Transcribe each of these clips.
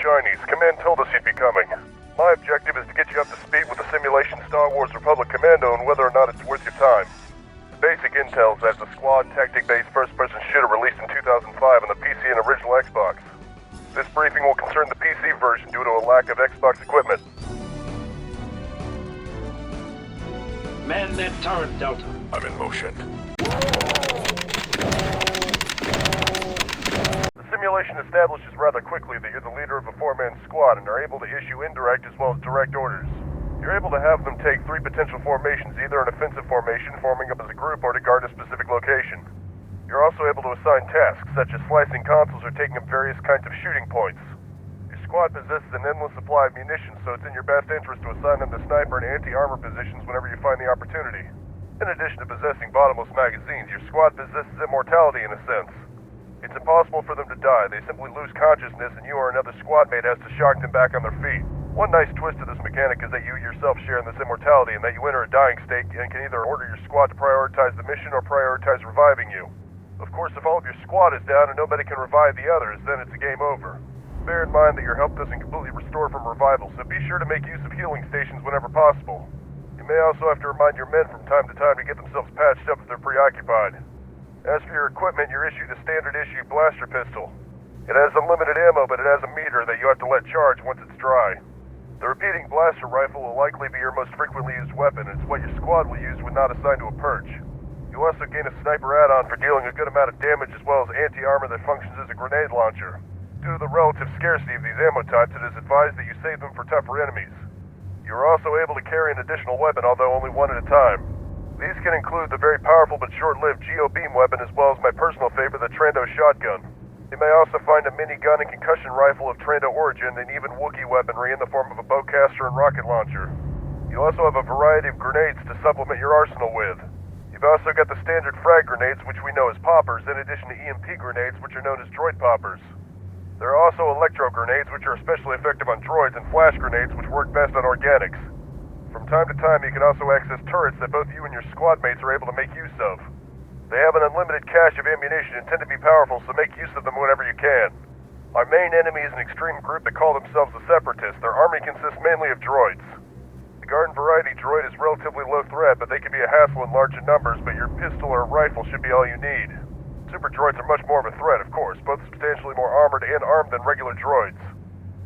Shinies. Command told us you'd be coming. My objective is to get you up to speed with the simulation Star Wars Republic Commando and whether or not it's worth your time. The basic intel is that the squad tactic-based first-person shooter released in 2005 on the PC and original Xbox. This briefing will concern the PC version due to a lack of Xbox equipment. Man that turret, Delta. I'm in motion. The simulation establishes rather quickly that you're the leader of a four-man squad and are able to issue indirect as well as direct orders. You're able to have them take three potential formations, either an offensive formation, forming up as a group, or to guard a specific location. You're also able to assign tasks, such as slicing consoles or taking up various kinds of shooting points. Your squad possesses an endless supply of munitions, so it's in your best interest to assign them to sniper and anti-armor positions whenever you find the opportunity. In addition to possessing bottomless magazines, your squad possesses immortality in a sense. It's impossible for them to die. They simply lose consciousness and you or another squad mate has to shock them back on their feet. One nice twist to this mechanic is that you yourself share in this immortality and that you enter a dying state and can either order your squad to prioritize the mission or prioritize reviving you. Of course, if all of your squad is down and nobody can revive the others, then it's a game over. Bear in mind that your health doesn't completely restore from revival, so be sure to make use of healing stations whenever possible. You may also have to remind your men from time to time to get themselves patched up if they're preoccupied. As for your equipment, you're issued a standard-issue blaster pistol. It has unlimited ammo, but it has a meter that you have to let charge once it's dry. The repeating blaster rifle will likely be your most frequently used weapon, and it's what your squad will use when not assigned to a perch. You'll also gain a sniper add-on for dealing a good amount of damage as well as anti-armor that functions as a grenade launcher. Due to the relative scarcity of these ammo types, it is advised that you save them for tougher enemies. You are also able to carry an additional weapon, although only one at a time. These can include the very powerful but short-lived Geo-beam weapon as well as my personal favorite, the Trando shotgun. You may also find a minigun and concussion rifle of Trando origin and even Wookiee weaponry in the form of a bowcaster and rocket launcher. You also have a variety of grenades to supplement your arsenal with. You've also got the standard frag grenades, which we know as poppers, in addition to EMP grenades, which are known as droid poppers. There are also electro grenades, which are especially effective on droids, and flash grenades, which work best on organics. From time to time, you can also access turrets that both you and your squad mates are able to make use of. They have an unlimited cache of ammunition and tend to be powerful, so make use of them whenever you can. Our main enemy is an extreme group that call themselves the Separatists. Their army consists mainly of droids. The garden variety droid is relatively low threat, but they can be a hassle in larger numbers, but your pistol or rifle should be all you need. Super droids are much more of a threat, of course, both substantially more armored and armed than regular droids.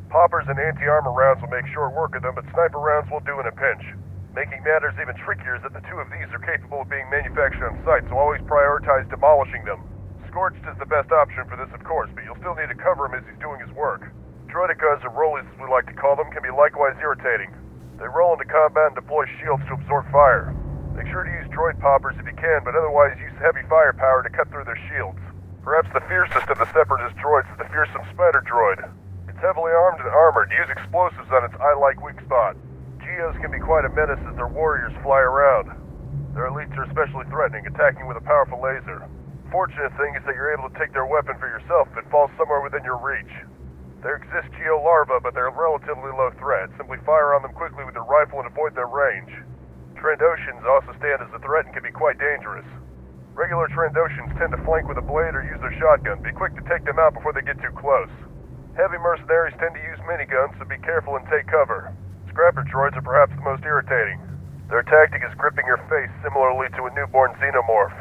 Poppers and anti-armor rounds will make short work of them, but sniper rounds will do in a pinch. Making matters even trickier is that the two of these are capable of being manufactured on site, so always prioritize demolishing them. Scorched is the best option for this, of course, but you'll still need to cover him as he's doing his work. Droidicas, or rollies as we like to call them, can be likewise irritating. They roll into combat and deploy shields to absorb fire. Make sure to use droid poppers if you can, but otherwise use heavy firepower to cut through their shields. Perhaps the fiercest of the Separatist droids is the fearsome Spider droid. It's heavily armed and armored. Use explosives on its eye-like weak spot. Geos can be quite a menace as their warriors fly around. Their elites are especially threatening, attacking with a powerful laser. Fortunate thing is that you're able to take their weapon for yourself if it falls somewhere within your reach. There exist Geo larvae, but they're relatively low threat. Simply fire on them quickly with your rifle and avoid their range. Trandoshans also stand as a threat and can be quite dangerous. Regular Trandoshans tend to flank with a blade or use their shotgun. Be quick to take them out before they get too close. Heavy mercenaries tend to use miniguns, so be careful and take cover. Scrapper droids are perhaps the most irritating. Their tactic is gripping your face similarly to a newborn xenomorph.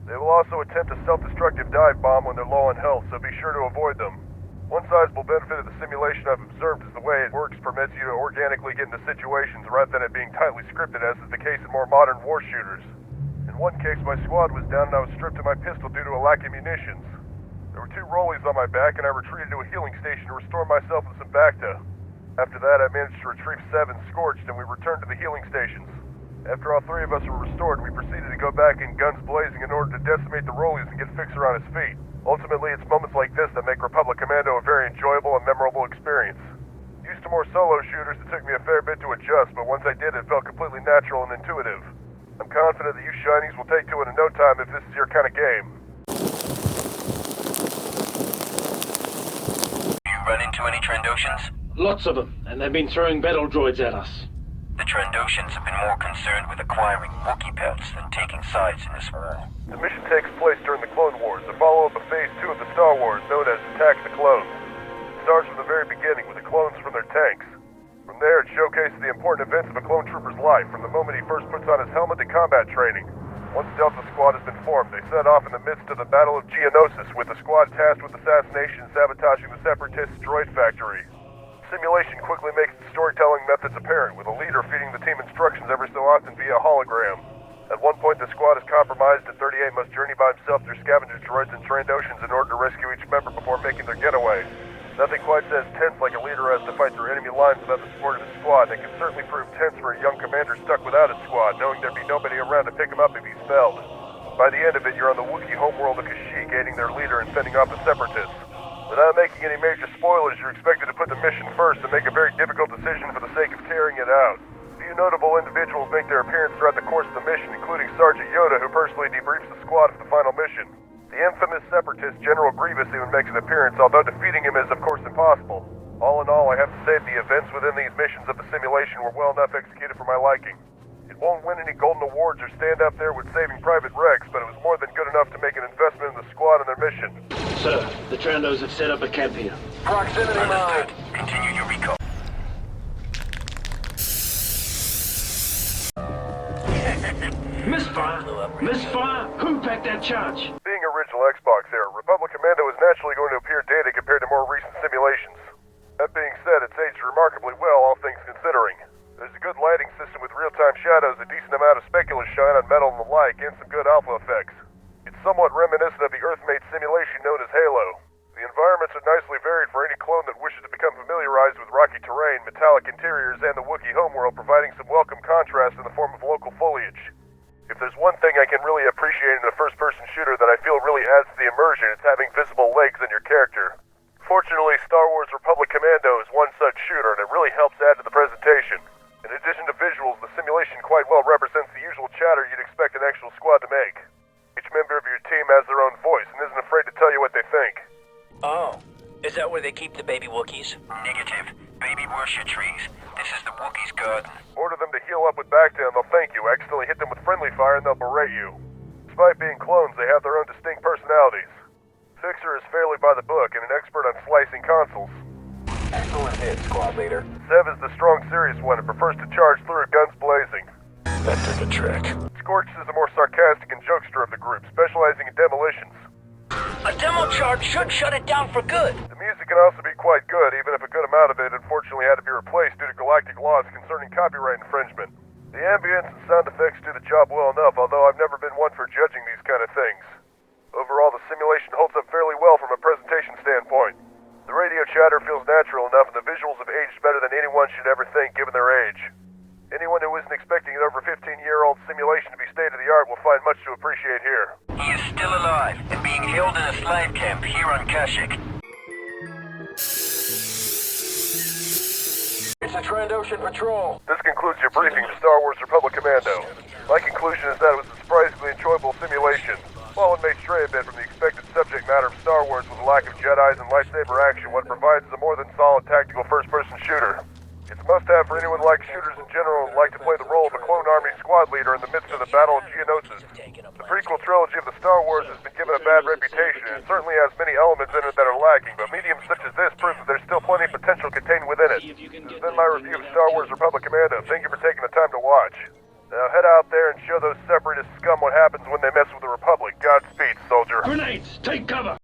They will also attempt a self-destructive dive bomb when they're low on health, so be sure to avoid them. One sizable benefit of the simulation I've observed is the way it works permits you to organically get into situations rather than it being tightly scripted, as is the case in more modern war shooters. In one case, my squad was down and I was stripped of my pistol due to a lack of munitions. There were 2 rollies on my back, and I retreated to a healing station to restore myself with some Bacta. After that, I managed to retrieve 7 scorched, and we returned to the healing stations. After all 3 of us were restored, we proceeded to go back in guns blazing in order to decimate the rollies and get Fixer on his feet. Ultimately, it's moments like this that make Republic Commando a very enjoyable and memorable experience. Used to more solo shooters, it took me a fair bit to adjust, but once I did, it felt completely natural and intuitive. I'm confident that you Shinies will take to it in no time if this is your kind of game. Run into any Trandoshans? Lots of them, and they've been throwing battle droids at us. The Trandoshans have been more concerned with acquiring Wookiee pelts than taking sides in this war. The mission takes place during the Clone Wars, a follow-up of Phase 2 of the Star Wars, known as Attack the Clones. starts from the very beginning with the clones from their tanks. From there, it showcases the important events of a clone trooper's life, from the moment he first puts on his helmet to combat training. Once Delta Squad has been formed, they set off in the midst of the Battle of Geonosis, with the squad tasked with assassination and sabotaging the Separatist droid factory. Simulation quickly makes the storytelling methods apparent, with a leader feeding the team instructions every so often via hologram. At one point, the squad is compromised, and 38 must journey by himself through scavenger droids and Trandoshans in order to rescue each member before making their getaway. Nothing quite as tense like a leader has to fight through enemy lines without the support of his squad, and it can certainly prove tense for a young commander stuck without his squad, knowing there'd be nobody around to pick him up if he's felled. By the end of it, you're on the Wookiee homeworld of Kashyyyk, aiding their leader and fending off the Separatists. Without making any major spoilers, you're expected to put the mission first and make a very difficult decision for the sake of carrying it out. A few notable individuals make their appearance throughout the course of the mission, including Sergeant Yoda, who personally debriefs the squad for the final mission. The infamous Separatist General Grievous even makes an appearance, although defeating him is of course impossible. All in all, I have to say the events within these missions of the simulation were well enough executed for my liking. It won't win any golden awards or stand up there with Saving Private Rex, but it was more than good enough to make an investment in the squad and their mission. Sir, the Trandos have set up a camp here. Proximity mine. Continue your recon. Misfire! Misfire! Who packed that charge? Being original Xbox era, Republic Commando is naturally going to appear dated compared to more recent simulations. That being said, it's aged remarkably well, all things considering. There's a good lighting system with real-time shadows, a decent amount of specular shine on metal and the like, and some good alpha effects. It's somewhat reminiscent of the Earth-made simulation known as Halo. The environments are nicely varied for any clone that wishes to become familiarized with rocky terrain, metallic interiors, and the Wookiee homeworld, providing some welcome contrast in the form of local foliage. If there's one thing I can really appreciate in a first-person shooter that I feel really adds to the immersion, it's having visible legs in your character. Fortunately, Star Wars Republic Commando is one such shooter, and it really helps add to the presentation. In addition to visuals, the simulation quite well represents the usual chatter you'd expect an actual squad to make. Each member of your team has their own voice and isn't afraid to tell you what they think. Oh, is that where they keep the baby Wookiees? Negative. Baby worship trees. This is the Wookiees' garden. Order them to heal up with backdown, they'll thank you. Accidentally hit them with friendly fire and they'll berate you. Despite being clones, they have their own distinct personalities. Fixer is fairly by the book and an expert on slicing consoles. Excellent hit, squad leader. Sev is the strong, serious one and prefers to charge through her guns blazing. That took a trick. Scorch is the more sarcastic and jokester of the group, specializing in demolitions. A demo charge should shut it down for good. The music can also be quite good, even if a good amount of it unfortunately had to be replaced due to galactic laws concerning copyright infringement. The ambience and sound effects do the job well enough, although I've never been one for judging these kind of things. Overall, the simulation holds up fairly well from a presentation standpoint. The radio chatter feels natural enough, and the visuals have aged better than anyone should ever think given their age. Anyone who isn't expecting an over 15-year-old simulation to be state-of-the-art will find much to appreciate here. He is still alive and being held in a slave camp here on Kashyyyk. It's a Trandoshan patrol. This concludes your briefing of Star Wars Republic Commando. My conclusion is that it was a surprisingly enjoyable simulation. While it may stray a bit from the expected subject matter of Star Wars with a lack of Jedis and lightsaber action, what it provides is a more than solid tactical first-person shooter. It's a must-have for anyone who likes shooters in general and would like to play the role of a clone army squad leader in the midst of the Battle of Geonosis. The prequel trilogy of the Star Wars has been given a bad reputation, and it certainly has many elements in it that are lacking, but mediums such as this prove that there's still plenty of potential contained within it. This has been my review of Star Wars Republic Commando. Thank you for taking the time to watch. Now head out there and show those separatist scum what happens when they mess with the Republic. Godspeed, soldier. Grenades! Take cover!